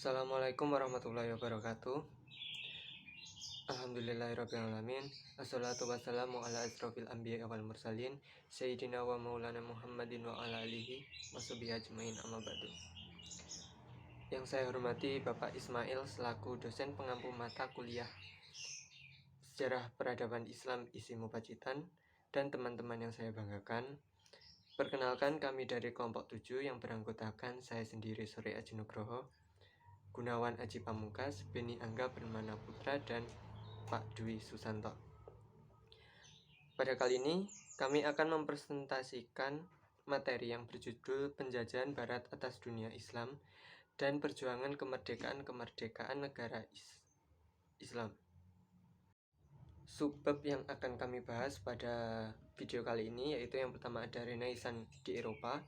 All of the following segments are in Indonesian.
Assalamualaikum warahmatullahi wabarakatuh. Alhamdulillahirrabbilalamin. Assalatu wassalamu ala asrofil anbiya wal mursalin Sayyidina wa maulana Muhammadin wa ala alihi wa sahbihi ajmain, amma ba'du. Yang saya hormati Bapak Ismail selaku dosen pengampu mata kuliah Sejarah Peradaban Islam ISIMU Pacitan, dan teman-teman yang saya banggakan. Perkenalkan, kami dari kelompok 7 yang beranggotakan saya sendiri, Sore Aji Nugroho, Gunawan Aji Pamungkas, Beni Angga Permana Putra, dan Pak Dwi Susanto. Pada kali ini kami akan mempresentasikan materi yang berjudul Penjajahan Barat atas Dunia Islam dan Perjuangan Kemerdekaan Negara Islam. Subbab yang akan kami bahas pada video kali ini yaitu yang pertama ada Renaissance di Eropa,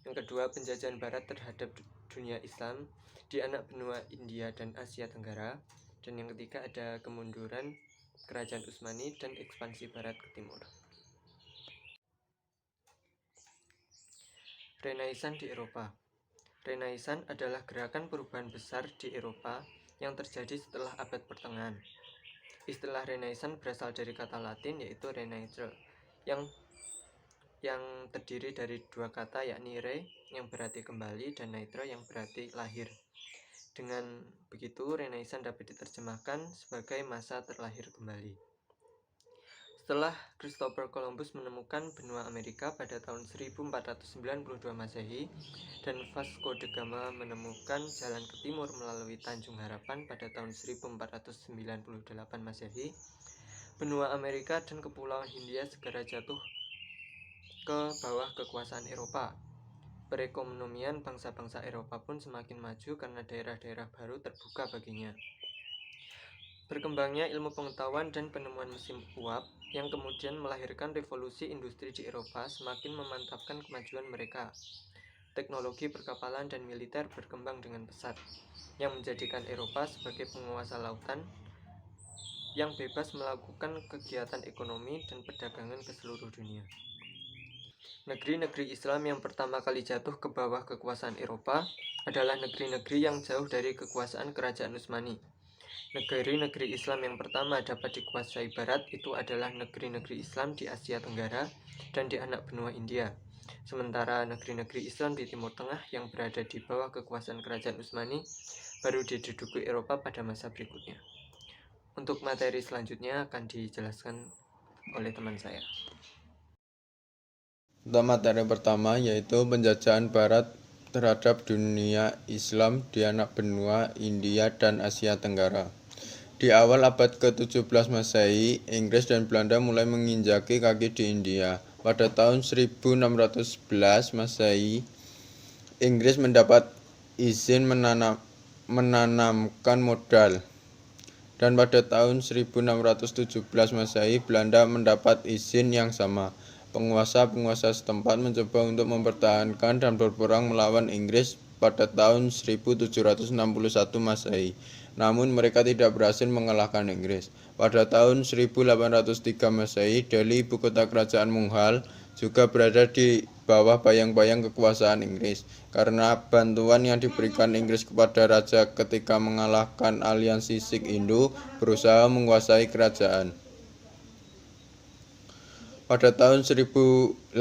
yang kedua penjajahan Barat terhadap dunia Islam di anak benua India dan Asia Tenggara, dan yang ketiga ada kemunduran Kerajaan Utsmani dan ekspansi Barat ke Timur. Renaissance di Eropa. Renaissance adalah gerakan perubahan besar di Eropa yang terjadi setelah abad pertengahan. Istilah Renaissance berasal dari kata Latin yaitu renaissere, yang terdiri dari dua kata, yakni re yang berarti kembali dan naitro yang berarti lahir. Dengan begitu, Renaissance dapat diterjemahkan sebagai masa terlahir kembali. Setelah Christopher Columbus menemukan benua Amerika pada tahun 1492 Masehi dan Vasco da Gama menemukan jalan ke timur melalui Tanjung Harapan pada tahun 1498 Masehi, benua Amerika dan kepulauan Hindia segera jatuh ke bawah kekuasaan Eropa. Perekonomian bangsa-bangsa Eropa pun semakin maju karena daerah-daerah baru terbuka baginya. Berkembangnya ilmu pengetahuan dan penemuan mesin uap yang kemudian melahirkan revolusi industri di Eropa semakin memantapkan kemajuan mereka. Teknologi perkapalan dan militer berkembang dengan pesat, yang menjadikan Eropa sebagai penguasa lautan yang bebas melakukan kegiatan ekonomi dan perdagangan ke seluruh dunia. Negeri-negeri Islam yang pertama kali jatuh ke bawah kekuasaan Eropa adalah negeri-negeri yang jauh dari kekuasaan Kerajaan Utsmani. Negeri-negeri Islam yang pertama dapat dikuasai Barat itu adalah negeri-negeri Islam di Asia Tenggara dan di anak benua India. Sementara negeri-negeri Islam di Timur Tengah yang berada di bawah kekuasaan Kerajaan Utsmani baru diduduki Eropa pada masa berikutnya. Untuk materi selanjutnya akan dijelaskan oleh teman saya. Untuk materi pertama yaitu penjajahan Barat terhadap dunia Islam di anak benua India dan Asia Tenggara. Di awal abad ke-17 Masehi, Inggris dan Belanda mulai menginjaki kaki di India. Pada tahun 1611 Masehi, Inggris mendapat izin menanamkan modal. Dan pada tahun 1617 Masehi, Belanda mendapat izin yang sama. Penguasa-penguasa setempat mencoba untuk mempertahankan dan berperang melawan Inggris pada tahun 1761 Masehi. Namun mereka tidak berhasil mengalahkan Inggris. Pada tahun 1803 Masehi, Delhi, ibu kota kerajaan Mughal, juga berada di bawah bayang-bayang kekuasaan Inggris karena bantuan yang diberikan Inggris kepada raja ketika mengalahkan aliansi Sikh Hindu berusaha menguasai kerajaan. Pada tahun 1842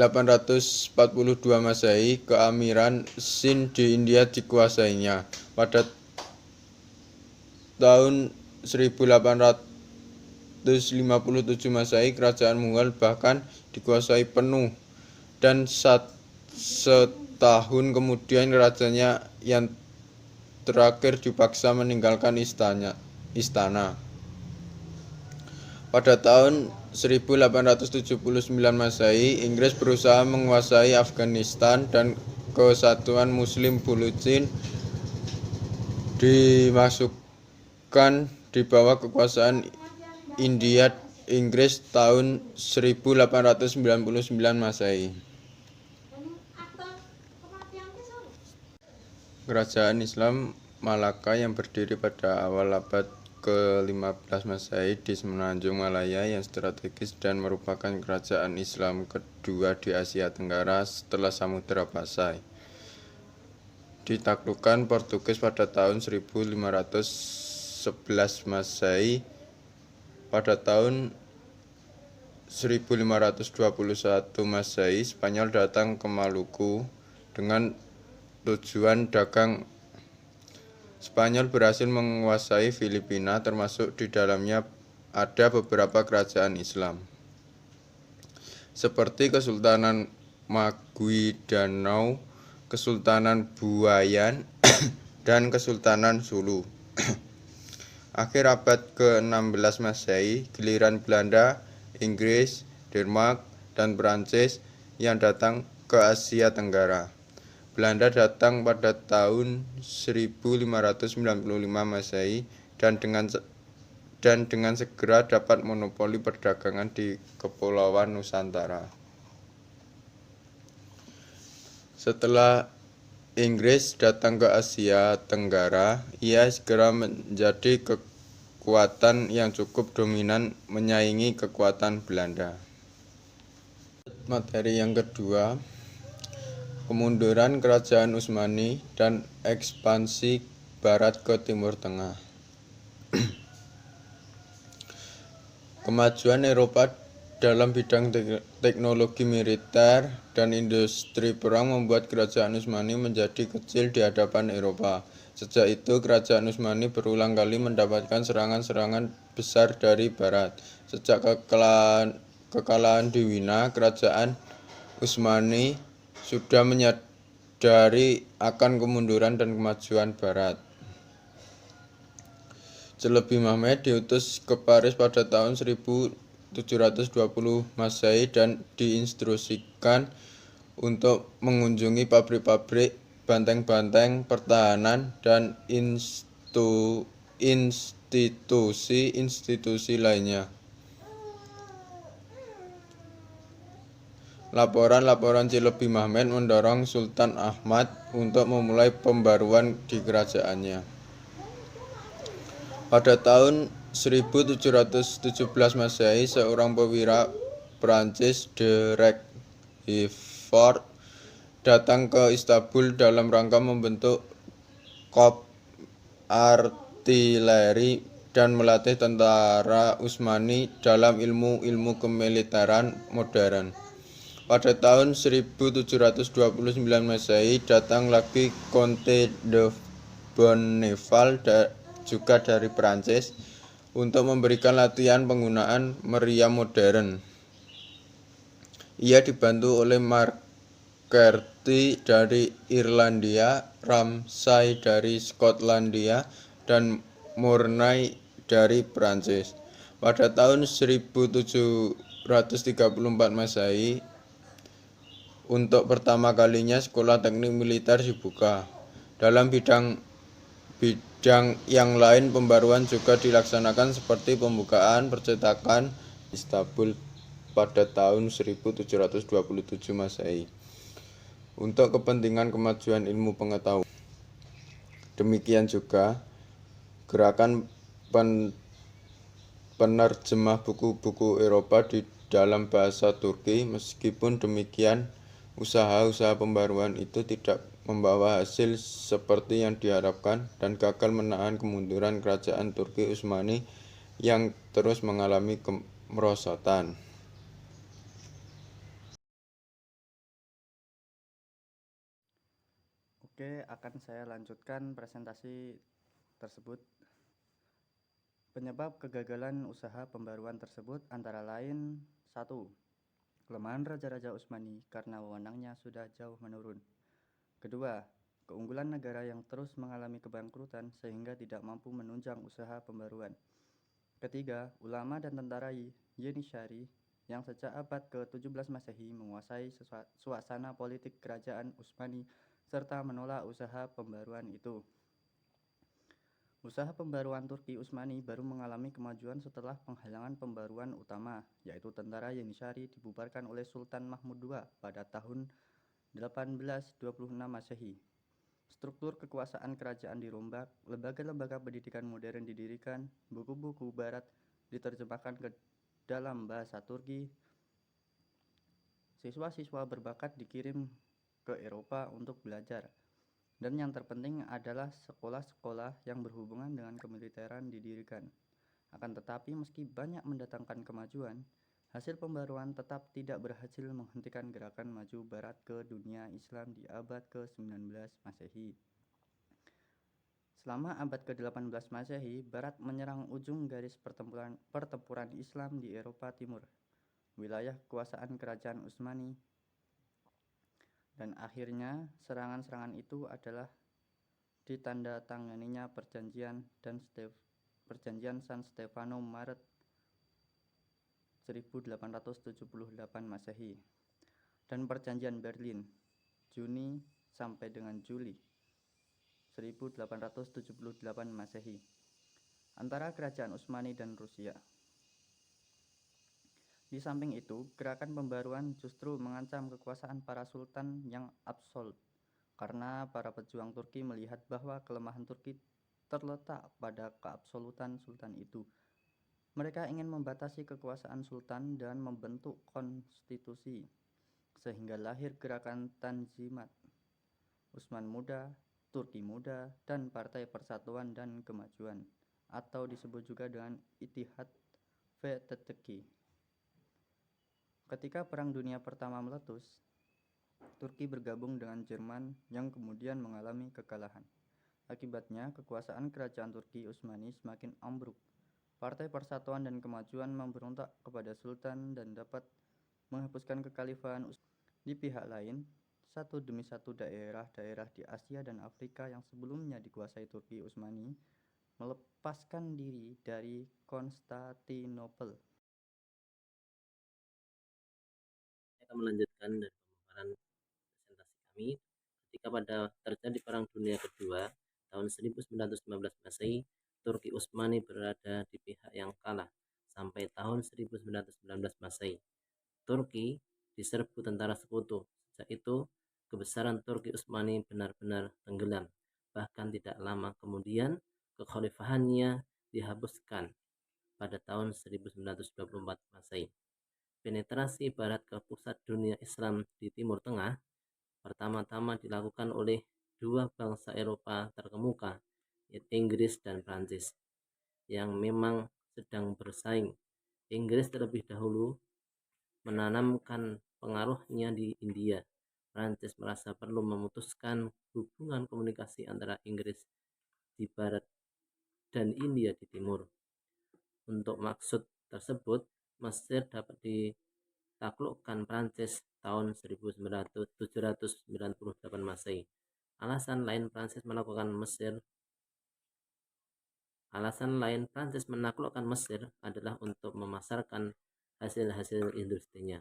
Masehi, keamiran Sindh di India dikuasainya. Pada tahun 1857 Masehi, kerajaan Mughal bahkan dikuasai penuh, dan setahun kemudian rajanya yang terakhir dipaksa meninggalkan istana. Pada tahun 1879 Masehi, Inggris berusaha menguasai Afghanistan dan kesatuan Muslim Buluchin dimasukkan di bawah kekuasaan Inggris tahun 1899 Masehi. Kerajaan Islam Malaka yang berdiri pada awal abad ke-15 Masehi di Semenanjung Malaya yang strategis dan merupakan kerajaan Islam kedua di Asia Tenggara setelah Samudra Pasai. ditaklukkan Portugis pada tahun 1511 Masehi. Pada tahun 1521 Masehi, Spanyol datang ke Maluku dengan tujuan dagang. Spanyol berhasil menguasai Filipina, termasuk di dalamnya ada beberapa kerajaan Islam, seperti Kesultanan Maguindanao, Kesultanan Buayan, dan Kesultanan Sulu. Akhir abad ke-16 Masehi, giliran Belanda, Inggris, Denmark, dan Prancis yang datang ke Asia Tenggara. Belanda datang pada tahun 1595 Masehi dan dengan segera dapat monopoli perdagangan di Kepulauan Nusantara. Setelah Inggris datang ke Asia Tenggara, ia segera menjadi kekuatan yang cukup dominan menyaingi kekuatan Belanda. Materi yang kedua, kemunduran Kerajaan Utsmani dan ekspansi Barat ke Timur Tengah. Kemajuan Eropa dalam bidang teknologi militer dan industri perang membuat Kerajaan Utsmani menjadi kecil di hadapan Eropa. Sejak itu, Kerajaan Utsmani berulang kali mendapatkan serangan-serangan besar dari Barat. Sejak kekalahan di Wina, Kerajaan Utsmani sudah menyadari akan kemunduran dan kemajuan Barat. Celebi Mehmed diutus ke Paris pada tahun 1720 Masehi dan diinstruksikan untuk mengunjungi pabrik-pabrik, benteng-benteng pertahanan, dan institusi-institusi lainnya. Laporan-laporan Celebi Mehmed mendorong Sultan Ahmad untuk memulai pembaruan di kerajaannya. Pada tahun 1717 Masehi, seorang perwira Prancis, de Roquefort, datang ke Istanbul dalam rangka membentuk korps artileri dan melatih tentara Utsmani dalam ilmu-ilmu kemiliteran modern. Pada tahun 1729 Masehi, datang lagi Conte de Bonneval juga dari Prancis untuk memberikan latihan penggunaan meriam modern. Ia dibantu oleh Macarty dari Irlandia, Ramsay dari Skotlandia, dan Mornay dari Prancis. Pada tahun 1734 Masehi, untuk pertama kalinya sekolah teknik militer dibuka. Dalam bidang yang lain, pembaruan juga dilaksanakan seperti pembukaan percetakan Istanbul pada tahun 1727 Masehi untuk kepentingan kemajuan ilmu pengetahuan. Demikian juga gerakan penerjemah buku-buku Eropa di dalam bahasa Turki. Meskipun demikian, usaha-usaha pembaruan itu tidak membawa hasil seperti yang diharapkan dan gagal menahan kemunduran Kerajaan Turki Utsmani yang terus mengalami kemerosotan. Oke, akan saya lanjutkan presentasi tersebut. Penyebab kegagalan usaha pembaruan tersebut antara lain: 1. Kelemahan Raja-Raja Utsmani karena wewenangnya sudah jauh menurun. Kedua, keunggulan negara yang terus mengalami kebangkrutan sehingga tidak mampu menunjang usaha pembaruan. Ketiga, ulama dan tentara Yenishari yang sejak abad ke-17 Masehi menguasai suasana politik kerajaan Utsmani serta menolak usaha pembaruan itu. Usaha pembaruan Turki Utsmani baru mengalami kemajuan setelah penghalangan pembaruan utama, yaitu tentara Yenishari dibubarkan oleh Sultan Mahmud II pada tahun 1826 Masehi. Struktur kekuasaan kerajaan dirombak, lembaga-lembaga pendidikan modern didirikan, buku-buku barat diterjemahkan ke dalam bahasa Turki, siswa-siswa berbakat dikirim ke Eropa untuk belajar. Dan yang terpenting adalah sekolah-sekolah yang berhubungan dengan kemiliteran didirikan. Akan tetapi meski banyak mendatangkan kemajuan, hasil pembaruan tetap tidak berhasil menghentikan gerakan maju barat ke dunia Islam di abad ke-19 Masehi. Selama abad ke-18 Masehi, Barat menyerang ujung garis pertempuran Islam di Eropa Timur, wilayah kekuasaan kerajaan Utsmani, dan akhirnya serangan-serangan itu adalah ditandatanganinya Perjanjian San Stefano Maret 1878 Masehi dan Perjanjian Berlin Juni sampai dengan Juli 1878 Masehi antara kerajaan Utsmani dan Rusia. Di samping itu, gerakan pembaruan justru mengancam kekuasaan para sultan yang absolut, karena para pejuang Turki melihat bahwa kelemahan Turki terletak pada keabsolutan sultan itu. Mereka ingin membatasi kekuasaan sultan dan membentuk konstitusi, sehingga lahir gerakan Tanzimat, Utsman Muda, Turki Muda, dan Partai Persatuan dan Kemajuan, atau disebut juga dengan Ittihad VTTK. Ketika Perang Dunia Pertama meletus, Turki bergabung dengan Jerman yang kemudian mengalami kekalahan. Akibatnya, kekuasaan kerajaan Turki Utsmani semakin ambruk. Partai Persatuan dan Kemajuan memberontak kepada Sultan dan dapat menghapuskan kekhalifahan Utsmani. Di pihak lain, satu demi satu daerah-daerah di Asia dan Afrika yang sebelumnya dikuasai Turki Utsmani melepaskan diri dari Konstantinopel. Saya akan melanjutkan dari pemaparan presentasi kami. Ketika pada terjadi Perang Dunia Kedua tahun 1915 Masehi, Turki Utsmani berada di pihak yang kalah sampai tahun 1919 Masehi. Turki diserbu tentara sekutu. Sejak itu, kebesaran Turki Utsmani benar-benar tenggelam. Bahkan tidak lama kemudian, kekhalifahannya dihapuskan pada tahun 1924 Masehi. Penetrasi Barat ke pusat dunia Islam di Timur Tengah pertama-tama dilakukan oleh dua bangsa Eropa terkemuka, yaitu Inggris dan Prancis, yang memang sedang bersaing. Inggris terlebih dahulu menanamkan pengaruhnya di India. Prancis merasa perlu memutuskan hubungan komunikasi antara Inggris di barat dan India di timur. Untuk maksud tersebut, Mesir dapat ditaklukkan Prancis tahun 1798 Masehi. Alasan lain Prancis menaklukkan Mesir adalah untuk memasarkan hasil-hasil industrinya.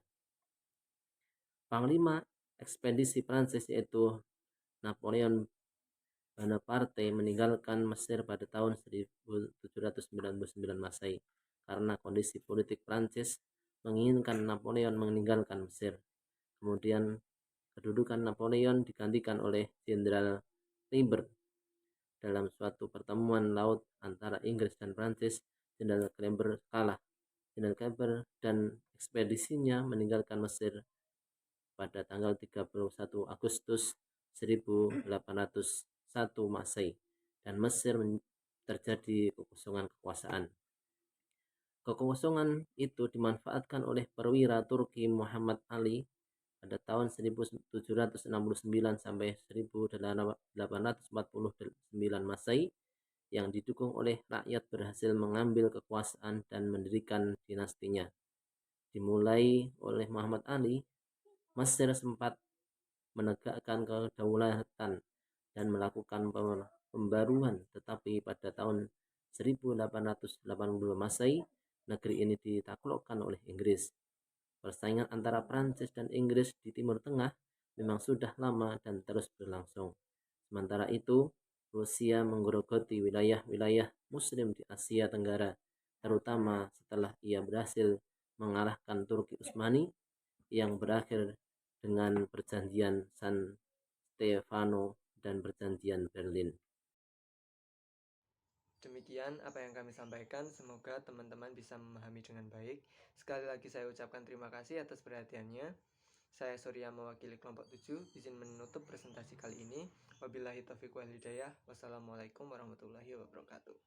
Panglima ekspedisi Prancis yaitu Napoleon Bonaparte meninggalkan Mesir pada tahun 1799 Masehi karena kondisi politik Prancis menginginkan Napoleon meninggalkan Mesir. Kemudian kedudukan Napoleon digantikan oleh Jenderal Kleber. Dalam suatu pertemuan laut antara Inggris dan Prancis, Jenderal Kleber kalah. Jenderal Kleber dan ekspedisinya meninggalkan Mesir pada tanggal 31 Agustus 1801 Masehi dan Mesir terjadi kekosongan kekuasaan. Kekosongan itu dimanfaatkan oleh perwira Turki Muhammad Ali pada tahun 1769 sampai 1849 Masehi yang didukung oleh rakyat berhasil mengambil kekuasaan dan mendirikan dinastinya. Dimulai oleh Muhammad Ali, Mesir sempat menegakkan kedaulatan dan melakukan pembaruan, tetapi pada tahun 1880 Masehi, negeri ini ditaklukkan oleh Inggris. Persaingan antara Prancis dan Inggris di Timur Tengah memang sudah lama dan terus berlangsung. Sementara itu, Rusia menggerogoti wilayah-wilayah Muslim di Asia Tenggara, terutama setelah ia berhasil mengalahkan Turki Utsmani yang berakhir dengan Perjanjian San Stefano dan Perjanjian Berlin. Demikian apa yang kami sampaikan, semoga teman-teman bisa memahami dengan baik. Sekali lagi saya ucapkan terima kasih atas perhatiannya. Saya Surya mewakili kelompok 7, izin menutup presentasi kali ini. Wabillahi taufiq wal hidayah. Wassalamualaikum warahmatullahi wabarakatuh.